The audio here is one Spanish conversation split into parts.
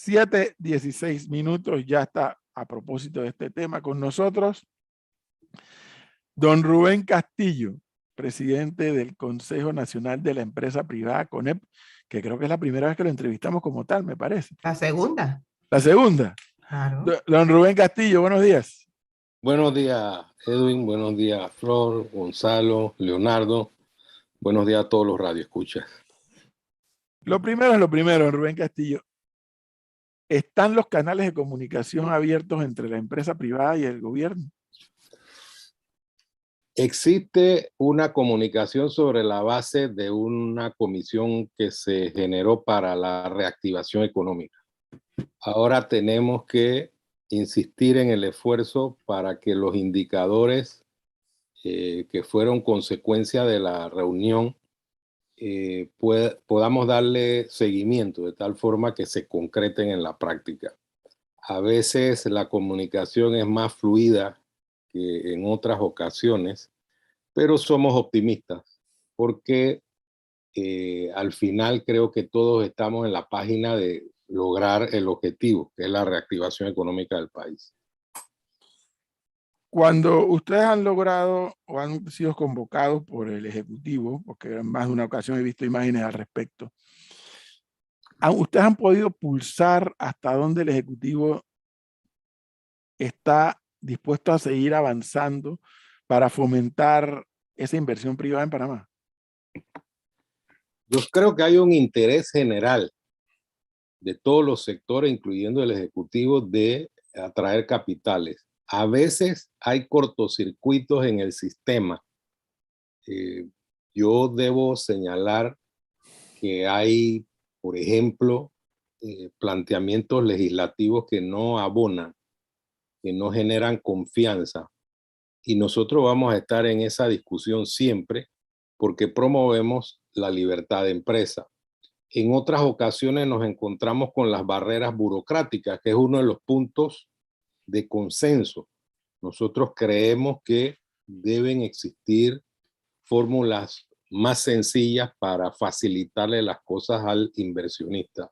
7:16. Ya está, a propósito de este tema, con nosotros don Rubén Castillo, presidente del Consejo Nacional de la Empresa Privada, CONEP, que creo que es la primera vez que lo entrevistamos como tal, me parece. La segunda. La segunda. Claro. Don Rubén Castillo, buenos días. Buenos días, Edwin. Buenos días, Flor, Gonzalo, Leonardo. Buenos días a todos los radioescuchas. Lo primero es lo primero, Rubén Castillo. ¿Están los canales de comunicación abiertos entre la empresa privada y el gobierno? Existe una comunicación sobre la base de una comisión que se generó para la reactivación económica. Ahora tenemos que insistir en el esfuerzo para que los indicadores que fueron consecuencia de la reunión podamos darle seguimiento de tal forma que se concreten en la práctica. A veces la comunicación es más fluida que en otras ocasiones, pero somos optimistas porque al final creo que todos estamos en la página de lograr el objetivo, que es la reactivación económica del país. Cuando ustedes han logrado o han sido convocados por el Ejecutivo, porque en más de una ocasión he visto imágenes al respecto, ¿ustedes han podido pulsar hasta dónde el Ejecutivo está dispuesto a seguir avanzando para fomentar esa inversión privada en Panamá? Yo creo que hay un interés general de todos los sectores, incluyendo el Ejecutivo, de atraer capitales. A veces hay cortocircuitos en el sistema. Yo debo señalar que hay, por ejemplo, planteamientos legislativos que no abonan, que no generan confianza. Y nosotros vamos a estar en esa discusión siempre porque promovemos la libertad de empresa. En otras ocasiones nos encontramos con las barreras burocráticas, que es uno de los puntos de consenso. Nosotros creemos que deben existir fórmulas más sencillas para facilitarle las cosas al inversionista.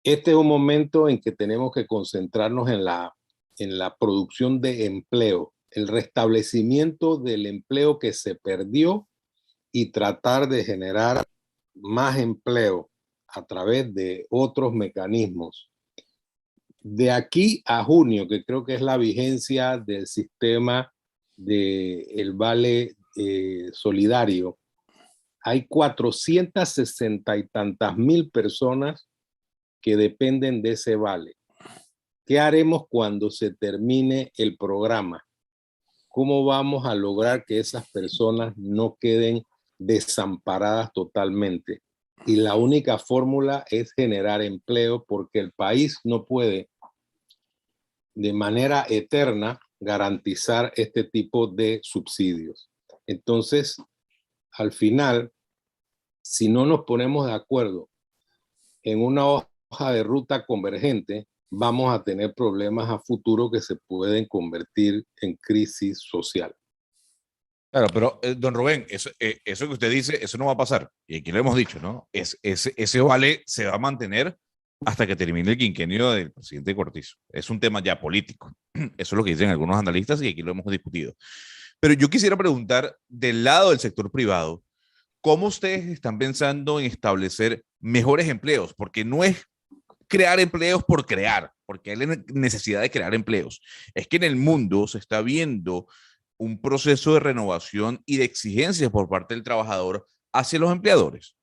Este es un momento en que tenemos que concentrarnos en la producción de empleo, el restablecimiento del empleo que se perdió y tratar de generar más empleo a través de otros mecanismos. De aquí a junio, que creo que es la vigencia del sistema del vale solidario, hay 460 y tantas mil personas que dependen de ese vale. ¿Qué haremos cuando se termine el programa? ¿Cómo vamos a lograr que esas personas no queden desamparadas totalmente? Y la única fórmula es generar empleo, porque el país no puede de manera eterna garantizar este tipo de subsidios. Entonces, al final, si no nos ponemos de acuerdo en una hoja de ruta convergente, vamos a tener problemas a futuro que se pueden convertir en crisis social. Claro, pero don Rubén, eso que usted dice, eso no va a pasar. Y aquí lo hemos dicho, ¿no? Ese vale se va a mantener hasta que termine el quinquenio del presidente Cortizo. Es un tema ya político. Eso es lo que dicen algunos analistas y aquí lo hemos discutido. Pero yo quisiera preguntar, del lado del sector privado, ¿cómo ustedes están pensando en establecer mejores empleos? Porque no es crear empleos por crear, porque hay necesidad de crear empleos. Es que en el mundo se está viendo un proceso de renovación y de exigencias por parte del trabajador hacia los empleadores.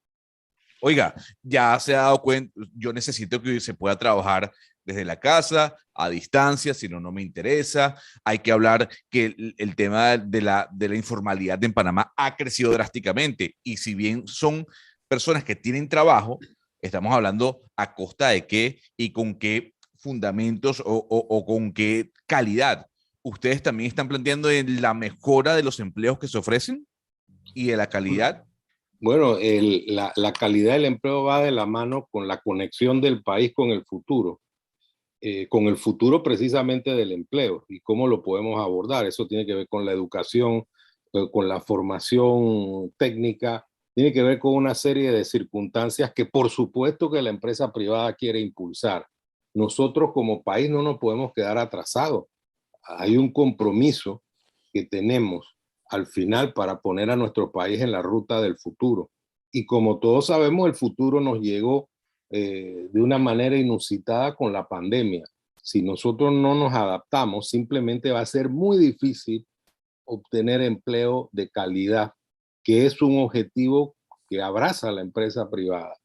Oiga, ya se ha dado cuenta, yo necesito que se pueda trabajar desde la casa, a distancia, si no, no me interesa. Hay que hablar que el tema de la informalidad en Panamá ha crecido drásticamente y si bien son personas que tienen trabajo, estamos hablando a costa de qué y con qué fundamentos o con qué calidad. ¿Ustedes también están planteando la mejora de los empleos que se ofrecen y de la calidad? Bueno, la calidad del empleo va de la mano con la conexión del país con el futuro precisamente del empleo y cómo lo podemos abordar. Eso tiene que ver con la educación, con la formación técnica, tiene que ver con una serie de circunstancias que por supuesto que la empresa privada quiere impulsar. Nosotros como país no nos podemos quedar atrasados. Hay un compromiso que tenemos al final para poner a nuestro país en la ruta del futuro. Y como todos sabemos, el futuro nos llegó de una manera inusitada con la pandemia. Si nosotros no nos adaptamos, simplemente va a ser muy difícil obtener empleo de calidad, que es un objetivo que abraza la empresa privada.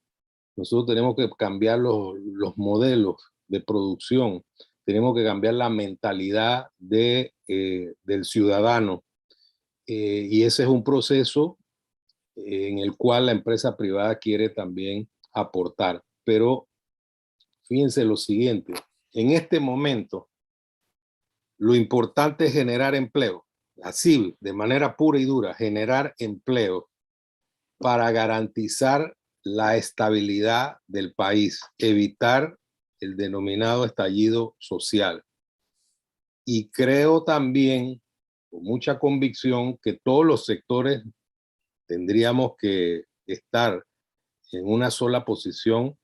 Nosotros tenemos que cambiar los modelos de producción, tenemos que cambiar la mentalidad del ciudadano. Y ese es un proceso en el cual la empresa privada quiere también aportar. Pero fíjense lo siguiente, en este momento lo importante es generar empleo, así de manera pura y dura, generar empleo para garantizar la estabilidad del país, evitar el denominado estallido social. Y creo también, con mucha convicción, que todos los sectores tendríamos que estar en una sola posición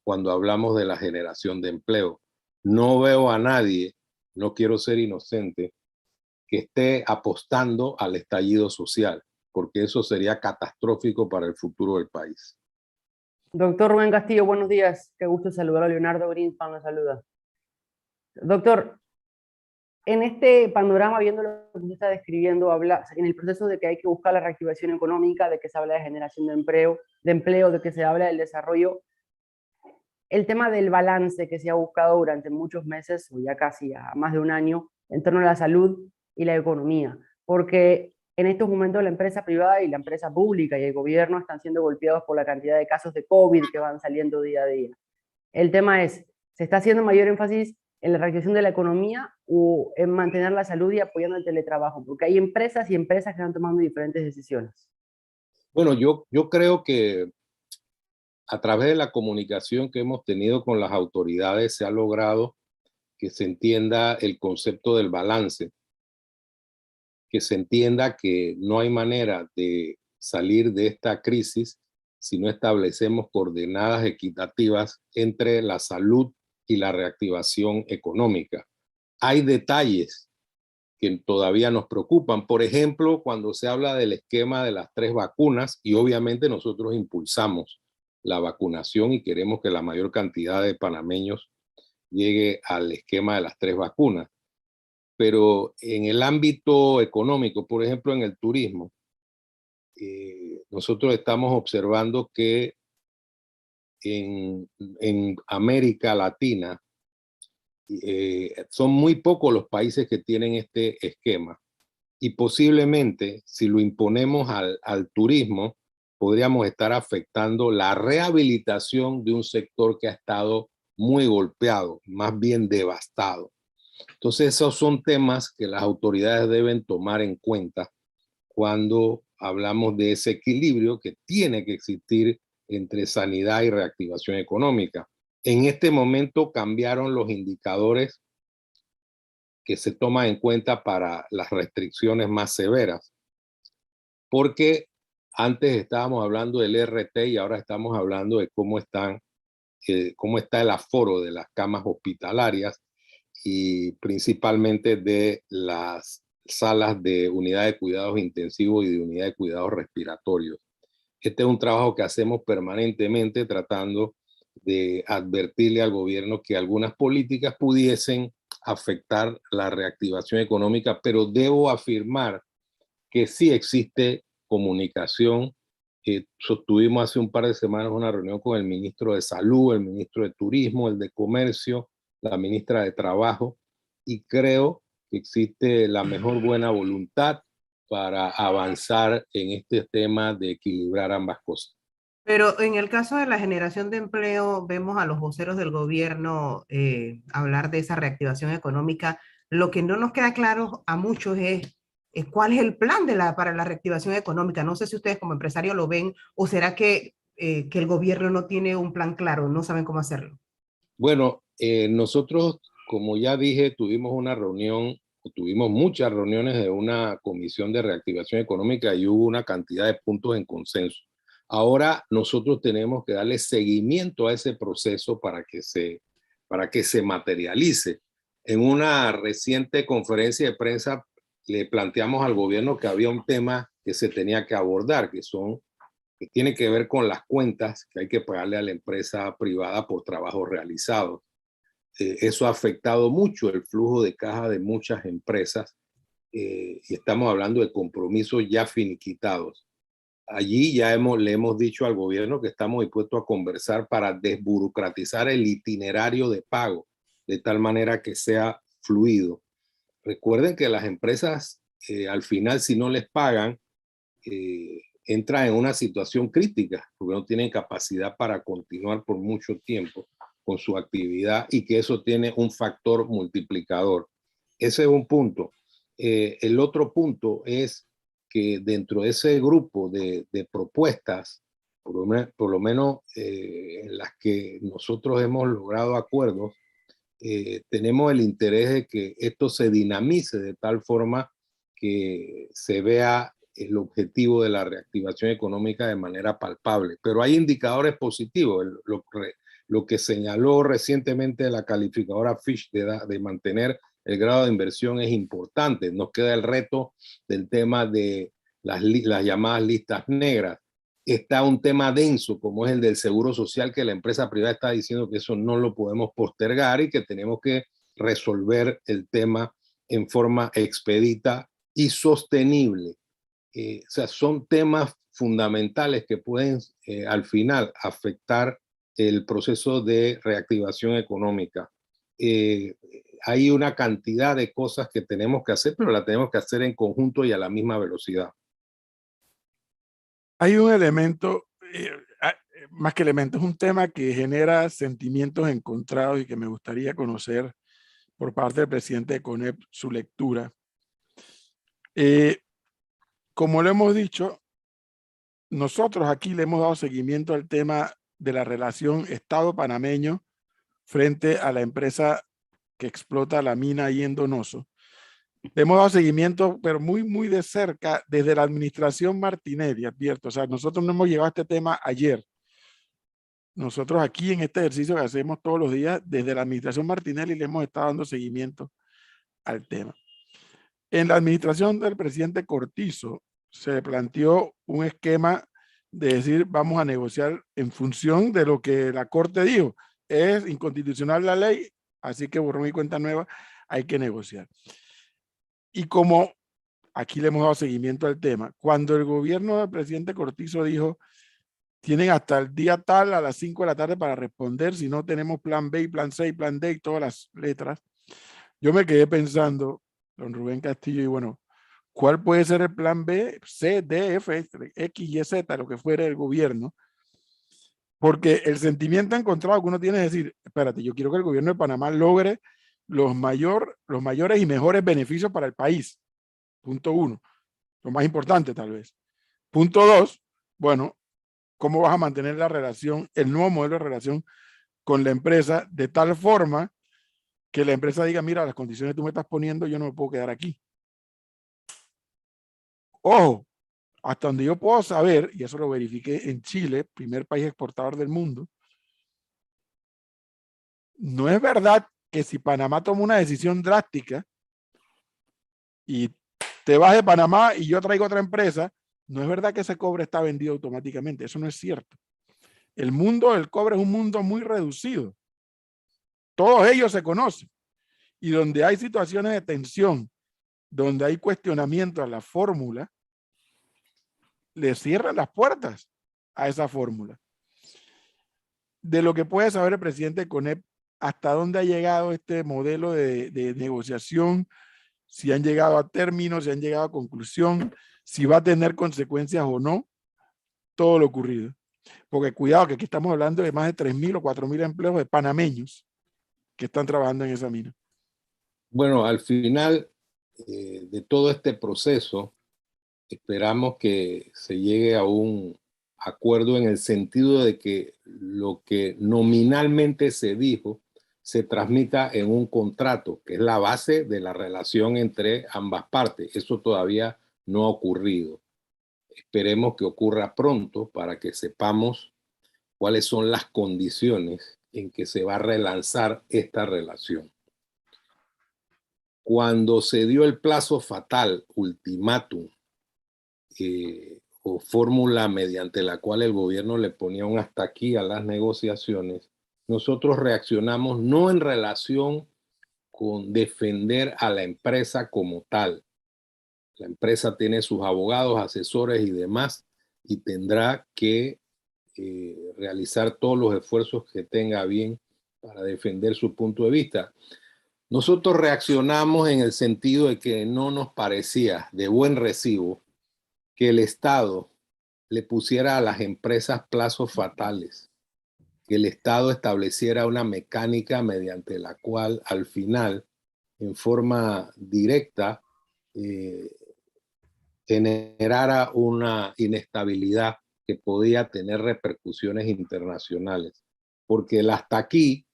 cuando hablamos de la generación de empleo. No veo a nadie, no quiero ser inocente, que esté apostando al estallido social, porque eso sería catastrófico para el futuro del país. Doctor Rubén Castillo, buenos días. Qué gusto saludar a Leonardo Greenspan, lo saluda. Doctor, en este panorama, viendo lo que usted está describiendo, habla en el proceso de que hay que buscar la reactivación económica, de que se habla de generación de empleo, de que se habla del desarrollo. El tema del balance que se ha buscado durante muchos meses, o ya casi a más de un año, en torno a la salud y la economía, porque en estos momentos la empresa privada y la empresa pública y el gobierno están siendo golpeados por la cantidad de casos de COVID que van saliendo día a día. El tema es, ¿se está haciendo mayor énfasis en la reactivación de la economía o en mantener la salud y apoyando el teletrabajo? Porque hay empresas y empresas que están tomando diferentes decisiones. Bueno, yo creo que a través de la comunicación que hemos tenido con las autoridades se ha logrado que se entienda el concepto del balance, que se entienda que no hay manera de salir de esta crisis si no establecemos coordenadas equitativas entre la salud y la reactivación económica. Hay detalles que todavía nos preocupan. Por ejemplo, cuando se habla del esquema de las 3 vacunas, y obviamente nosotros impulsamos la vacunación y queremos que la mayor cantidad de panameños llegue al esquema de las 3 vacunas. Pero en el ámbito económico, por ejemplo, en el turismo, nosotros estamos observando que en América Latina son muy pocos los países que tienen este esquema. Y posiblemente, si lo imponemos al turismo, podríamos estar afectando la rehabilitación de un sector que ha estado muy golpeado, más bien devastado. Entonces, esos son temas que las autoridades deben tomar en cuenta cuando hablamos de ese equilibrio que tiene que existir entre sanidad y reactivación económica. En este momento cambiaron los indicadores que se toman en cuenta para las restricciones más severas, porque antes estábamos hablando del RT y ahora estamos hablando de cómo está el aforo de las camas hospitalarias y principalmente de las salas de unidad de cuidados intensivos y de unidad de cuidados respiratorios. Este es un trabajo que hacemos permanentemente tratando de advertirle al gobierno que algunas políticas pudiesen afectar la reactivación económica, pero debo afirmar que sí existe comunicación. Sostuvimos hace un par de semanas una reunión con el ministro de Salud, el ministro de Turismo, el de Comercio, la ministra de Trabajo, y creo que existe la mejor buena voluntad para avanzar en este tema de equilibrar ambas cosas. Pero en el caso de la generación de empleo, vemos a los voceros del gobierno hablar de esa reactivación económica. Lo que no nos queda claro a muchos es cuál es el plan para la reactivación económica. No sé si ustedes como empresarios lo ven o será que el gobierno no tiene un plan claro, no saben cómo hacerlo. Bueno, nosotros, como ya dije, tuvimos muchas reuniones de una comisión de reactivación económica y hubo una cantidad de puntos en consenso. Ahora nosotros tenemos que darle seguimiento a ese proceso para que se materialice. En una reciente conferencia de prensa le planteamos al gobierno que había un tema que se tenía que abordar, que tiene que ver con las cuentas que hay que pagarle a la empresa privada por trabajos realizados. Eso ha afectado mucho el flujo de caja de muchas empresas y estamos hablando de compromisos ya finiquitados. Allí ya le hemos dicho al gobierno que estamos dispuestos a conversar para desburocratizar el itinerario de pago de tal manera que sea fluido. Recuerden que las empresas al final, si no les pagan, entran en una situación crítica porque no tienen capacidad para continuar por mucho tiempo con su actividad y que eso tiene un factor multiplicador. Ese es un punto. El otro punto es que dentro de ese grupo de propuestas, por lo menos en las que nosotros hemos logrado acuerdos, tenemos el interés de que esto se dinamice de tal forma que se vea el objetivo de la reactivación económica de manera palpable. Pero hay indicadores positivos. Lo que señaló recientemente la calificadora Fitch de mantener el grado de inversión es importante. Nos queda el reto del tema de las llamadas listas negras. Está un tema denso como es el del seguro social, que la empresa privada está diciendo que eso no lo podemos postergar y que tenemos que resolver el tema en forma expedita y sostenible. O sea, son temas fundamentales que pueden al final afectar el proceso de reactivación económica. Hay una cantidad de cosas que tenemos que hacer, pero la tenemos que hacer en conjunto y a la misma velocidad. Hay un elemento, más que elemento, es un tema que genera sentimientos encontrados y que me gustaría conocer por parte del presidente de CONEP su lectura. Como lo hemos dicho, nosotros aquí le hemos dado seguimiento al tema de la relación Estado panameño frente a la empresa que explota la mina ahí en Donoso. Le hemos dado seguimiento, pero muy, muy de cerca, desde la administración Martinelli, advierto. O sea, nosotros no hemos llegado a este tema ayer. Nosotros aquí en este ejercicio que hacemos todos los días, desde la administración Martinelli le hemos estado dando seguimiento al tema. En la administración del presidente Cortizo se planteó un esquema de decir vamos a negociar en función de lo que la Corte dijo. Es inconstitucional la ley, así que borrón y cuenta nueva, hay que negociar. Y como aquí le hemos dado seguimiento al tema, cuando el gobierno del presidente Cortizo dijo tienen hasta el día tal a las 5 de la tarde para responder, si no tenemos plan B, plan C, plan D y todas las letras, yo me quedé pensando, don Rubén Castillo, y bueno, ¿cuál puede ser el plan B, C, D, F, X, Y, Z, lo que fuera el gobierno? Porque el sentimiento encontrado que uno tiene es decir, espérate, yo quiero que el gobierno de Panamá logre los mayores y mejores beneficios para el país. Punto 1. Lo más importante tal vez. Punto 2, bueno, ¿cómo vas a mantener la relación, el nuevo modelo de relación con la empresa de tal forma que la empresa diga, mira, las condiciones que tú me estás poniendo, yo no me puedo quedar aquí? Ojo, hasta donde yo puedo saber, y eso lo verifiqué en Chile, primer país exportador del mundo, no es verdad que si Panamá toma una decisión drástica y te vas de Panamá y yo traigo otra empresa, no es verdad que ese cobre está vendido automáticamente. Eso no es cierto. El mundo del cobre es un mundo muy reducido. Todos ellos se conocen. Y donde hay situaciones de tensión, donde hay cuestionamiento a la fórmula, le cierran las puertas a esa fórmula. De lo que puede saber el presidente CONEP, hasta dónde ha llegado este modelo de negociación, si han llegado a término, si han llegado a conclusión, si va a tener consecuencias o no, todo lo ocurrido. Porque cuidado que aquí estamos hablando de más de 3.000 o 4.000 empleos de panameños que están trabajando en esa mina. Bueno, al final de todo este proceso, esperamos que se llegue a un acuerdo en el sentido de que lo que nominalmente se dijo se transmita en un contrato, que es la base de la relación entre ambas partes. Eso todavía no ha ocurrido. Esperemos que ocurra pronto para que sepamos cuáles son las condiciones en que se va a relanzar esta relación. Cuando se dio el plazo fatal, ultimátum, o fórmula mediante la cual el gobierno le ponía un hasta aquí a las negociaciones, nosotros reaccionamos no en relación con defender a la empresa como tal. La empresa tiene sus abogados, asesores y demás, y tendrá que realizar todos los esfuerzos que tenga bien para defender su punto de vista. Nosotros reaccionamos en el sentido de que no nos parecía de buen recibo que el Estado le pusiera a las empresas plazos fatales, que el Estado estableciera una mecánica mediante la cual al final, en forma directa, generara una inestabilidad que podía tener repercusiones internacionales. Porque el hasta aquí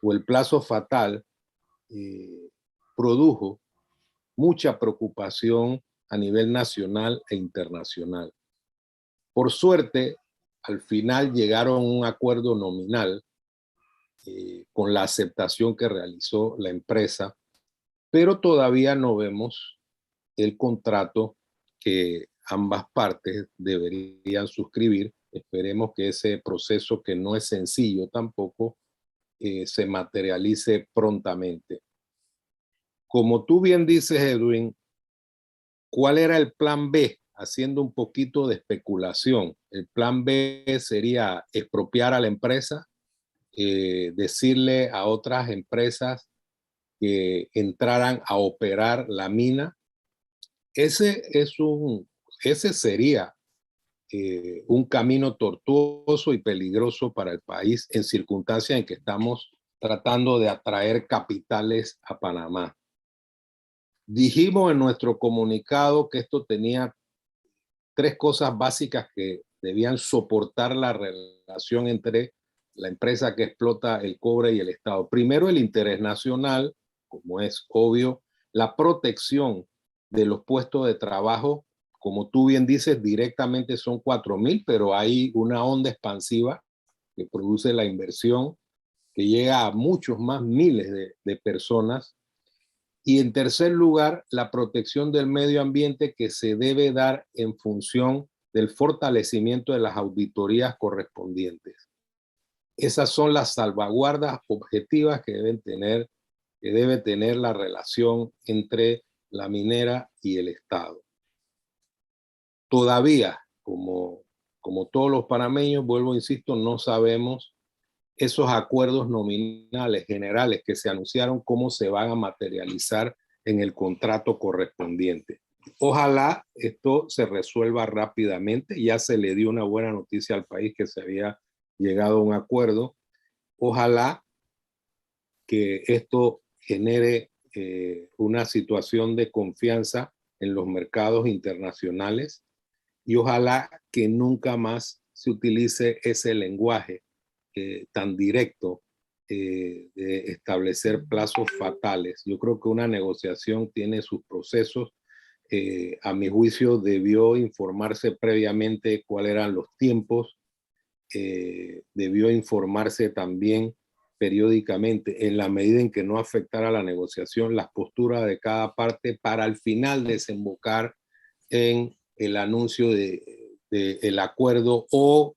o el plazo fatal produjo mucha preocupación a nivel nacional e internacional. Por suerte, al final llegaron a un acuerdo nominal con la aceptación que realizó la empresa, pero todavía no vemos el contrato que ambas partes deberían suscribir. Esperemos que ese proceso, que no es sencillo tampoco, se materialice prontamente. Como tú bien dices, Edwin, ¿cuál era el plan B? Haciendo un poquito de especulación. El plan B sería expropiar a la empresa, decirle a otras empresas que entraran a operar la mina. Ese sería un camino tortuoso y peligroso para el país en circunstancias en que estamos tratando de atraer capitales a Panamá. Dijimos en nuestro comunicado que esto tenía 3 cosas básicas que debían soportar la relación entre la empresa que explota el cobre y el Estado. Primero, el interés nacional, como es obvio, la protección de los puestos de trabajo, como tú bien dices, directamente son 4,000, pero hay una onda expansiva que produce la inversión que llega a muchos más miles de personas. Y en tercer lugar, la protección del medio ambiente, que se debe dar en función del fortalecimiento de las auditorías correspondientes. Esas son las salvaguardas objetivas que debe tener la relación entre la minera y el Estado. Todavía, como todos los panameños, vuelvo, insisto, no sabemos esos acuerdos nominales generales que se anunciaron, cómo se van a materializar en el contrato correspondiente. Ojalá esto se resuelva rápidamente. Ya se le dio una buena noticia al país que se había llegado a un acuerdo. Ojalá que esto genere una situación de confianza en los mercados internacionales, y ojalá que nunca más se utilice ese lenguaje tan directo de establecer plazos fatales. Yo creo que una negociación tiene sus procesos. A mi juicio debió informarse previamente cuáles eran los tiempos, debió informarse también periódicamente, en la medida en que no afectara la negociación, las posturas de cada parte, para al final desembocar en el anuncio del acuerdo o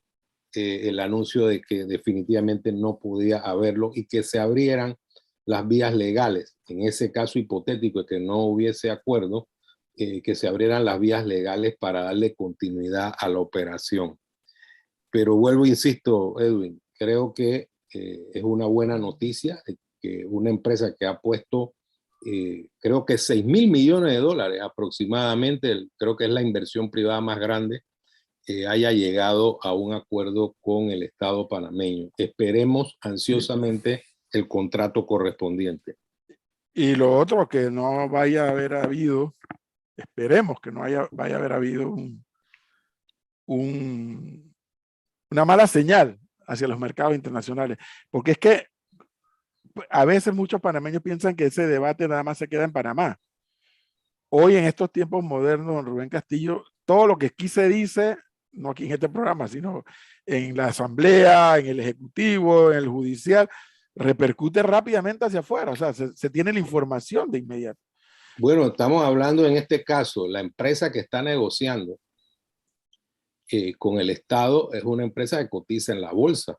el anuncio de que definitivamente no podía haberlo, y que se abrieran las vías legales. En ese caso hipotético de que no hubiese acuerdo, que se abrieran las vías legales para darle continuidad a la operación. Pero vuelvo, insisto, Edwin, creo que es una buena noticia que una empresa que ha puesto creo que $6,000 millones aproximadamente, creo que es la inversión privada más grande, haya llegado a un acuerdo con el Estado panameño. Esperemos ansiosamente el contrato correspondiente. Y lo otro, que no vaya a haber habido, esperemos que no vaya a haber habido una mala señal hacia los mercados internacionales, porque es que a veces muchos panameños piensan que ese debate nada más se queda en Panamá. Hoy, en estos tiempos modernos, don Rubén Castillo, todo lo que aquí se dice, no aquí en este programa, sino en la asamblea, en el ejecutivo, en el judicial, repercute rápidamente hacia afuera. O sea, se tiene la información de inmediato. Bueno, estamos hablando en este caso, la empresa que está negociando con el Estado es una empresa que cotiza en la bolsa.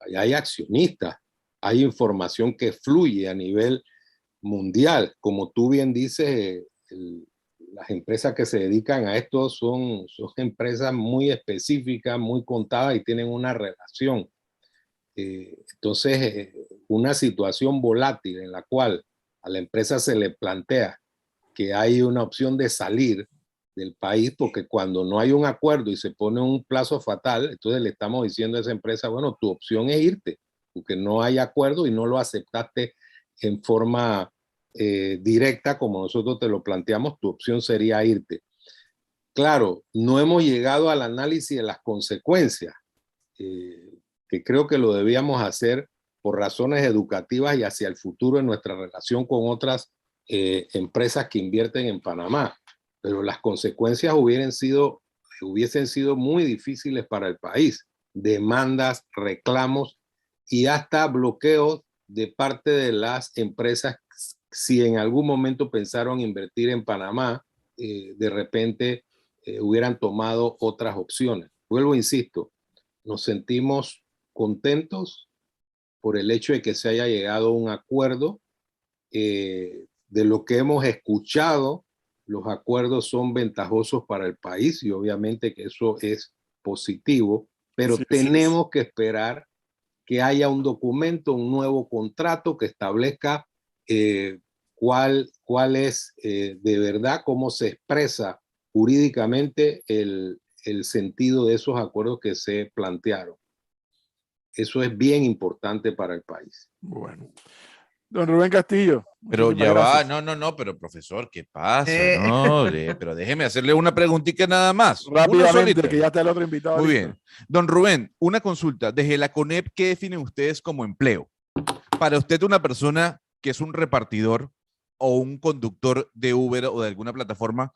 Allá hay accionistas, hay información que fluye a nivel mundial. Como tú bien dices, las empresas que se dedican a esto son empresas muy específicas, muy contadas y tienen una relación. Entonces, una situación volátil en la cual a la empresa se le plantea que hay una opción de salir del país, porque cuando no hay un acuerdo y se pone un plazo fatal, entonces le estamos diciendo a esa empresa, bueno, tu opción es irte, porque no hay acuerdo y no lo aceptaste en forma directa como nosotros te lo planteamos, tu opción sería irte. Claro, no hemos llegado al análisis de las consecuencias, que creo que lo debíamos hacer por razones educativas y hacia el futuro en nuestra relación con otras empresas que invierten en Panamá. Pero las consecuencias hubiesen sido muy difíciles para el país. Demandas, reclamos y hasta bloqueos de parte de las empresas si en algún momento pensaron invertir en Panamá, de repente hubieran tomado otras opciones. Vuelvo, insisto, nos sentimos contentos por el hecho de que se haya llegado a un acuerdo. De lo que hemos escuchado, los acuerdos son ventajosos para el país y obviamente que eso es positivo, pero Sí, tenemos que esperar que haya un documento, un nuevo contrato que establezca cuál es de verdad, cómo se expresa jurídicamente el sentido de esos acuerdos que se plantearon. Eso es bien importante para el país. Bueno. Don Rubén Castillo. Pero muchísimas ya gracias. va, no, pero profesor, ¿qué pasa? No, pero déjeme hacerle una preguntita nada más. Una Rápidamente, solita. que ya está el otro invitado. Muy listo. bien. Don Rubén, una consulta. Desde la CONEP, ¿qué definen ustedes como empleo? Para usted, una persona que es un repartidor o un conductor de Uber o de alguna plataforma,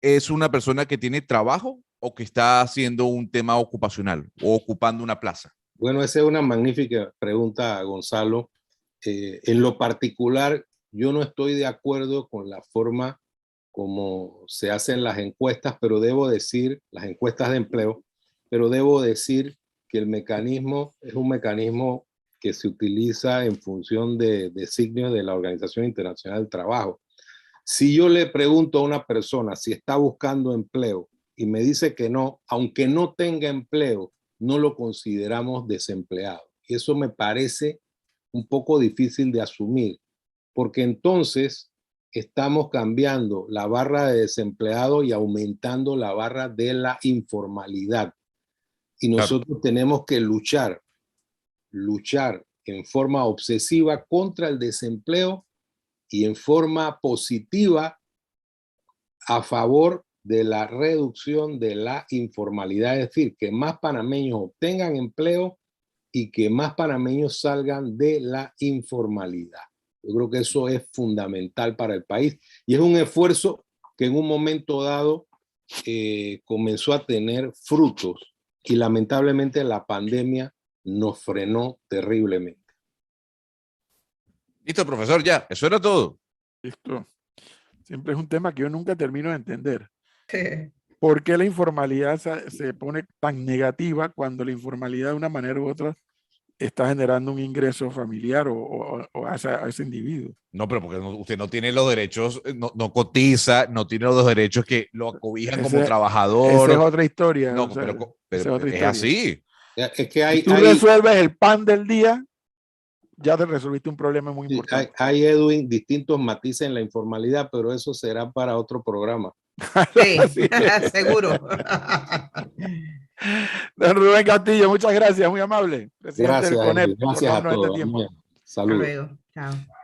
¿es una persona que tiene trabajo o que está haciendo un tema ocupacional o ocupando una plaza? Bueno, esa es una magnífica pregunta, Gonzalo. En lo particular, yo no estoy de acuerdo con la forma como se hacen las encuestas, pero debo decir, las encuestas de empleo, pero debo decir que el mecanismo es un mecanismo que se utiliza en función de designios de la Organización Internacional del Trabajo. Si yo le pregunto a una persona si está buscando empleo y me dice que no, aunque no tenga empleo, no lo consideramos desempleado. Y eso me parece un poco difícil de asumir, porque entonces estamos cambiando la barra de desempleado y aumentando la barra de la informalidad. Y nosotros tenemos que luchar en forma obsesiva contra el desempleo y en forma positiva a favor de la reducción de la informalidad, es decir, que más panameños obtengan empleo y que más panameños salgan de la informalidad. Yo creo que eso es fundamental para el país y es un esfuerzo que en un momento dado comenzó a tener frutos y lamentablemente la pandemia nos frenó terriblemente. Listo, profesor, ya, eso era todo. Listo. Siempre es un tema que yo nunca termino de entender. ¿Por qué la informalidad se pone tan negativa cuando la informalidad de una manera u otra está generando un ingreso familiar o a ese individuo? No, pero porque usted no tiene los derechos, no cotiza, no tiene los derechos que lo acobijan como trabajador. Esa es otra historia. No, o sea, pero esa es otra es historia. así. Es que si tú resuelves el pan del día, ya te resolviste un problema muy importante. Hay, Edwin, distintos matices en la informalidad, pero eso será para otro programa. Sí, seguro. Don Rubén Castillo, muchas gracias, muy amable. Presidente Gracias, del CONEP, Edwin. Gracias a por darnos todos. este tiempo. Saludos. Hasta luego. Chao.